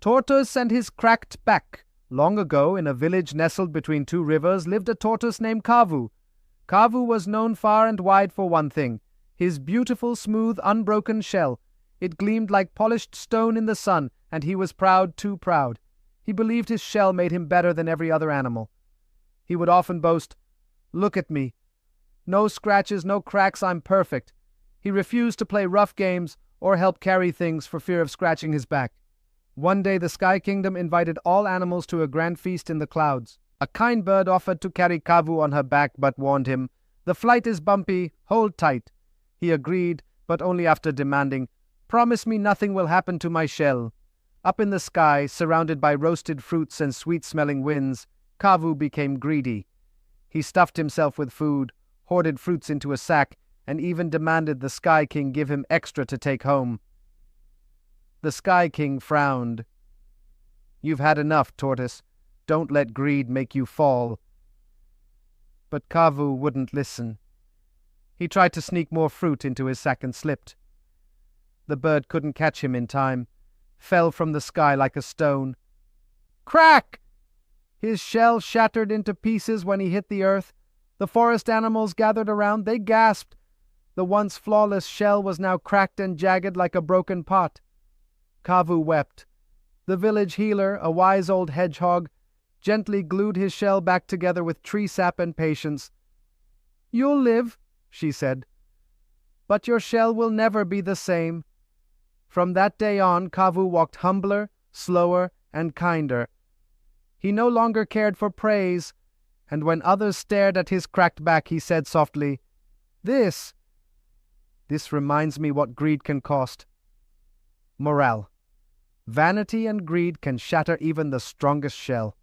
Tortoise and his cracked back. Long ago, in a village nestled between two rivers, lived a tortoise named Kavu. Kavu was known far and wide for one thing: his beautiful, smooth, unbroken shell. It gleamed like polished stone in the sun, and he was proud, too proud. He believed his shell made him better than every other animal. He would often boast, "Look at me. No scratches, no cracks, I'm perfect." He refused to play rough games or help carry things for fear of scratching his back. One day the Sky Kingdom invited all animals to a grand feast in the clouds. A kind bird offered to carry Kavu on her back but warned him, "The flight is bumpy, hold tight." He agreed, but only after demanding, "Promise me nothing will happen to my shell." Up in the sky, surrounded by roasted fruits and sweet-smelling winds, Kavu became greedy. He stuffed himself with food, hoarded fruits into a sack, and even demanded the Sky King give him extra to take home. The Sky King frowned. "You've had enough, Tortoise. Don't let greed make you fall." But Kavu wouldn't listen. He tried to sneak more fruit into his sack and slipped. The bird couldn't catch him in time, fell from the sky like a stone. Crack! His shell shattered into pieces when he hit the earth. The forest animals gathered around. They gasped. The once flawless shell was now cracked and jagged like a broken pot. Kavu wept. The village healer, a wise old hedgehog, gently glued his shell back together with tree sap and patience. "You'll live," she said, "but your shell will never be the same." From that day on, Kavu walked humbler, slower, and kinder. He no longer cared for praise, and when others stared at his cracked back, he said softly, This reminds me what greed can cost." Morale: vanity and greed can shatter even the strongest shell.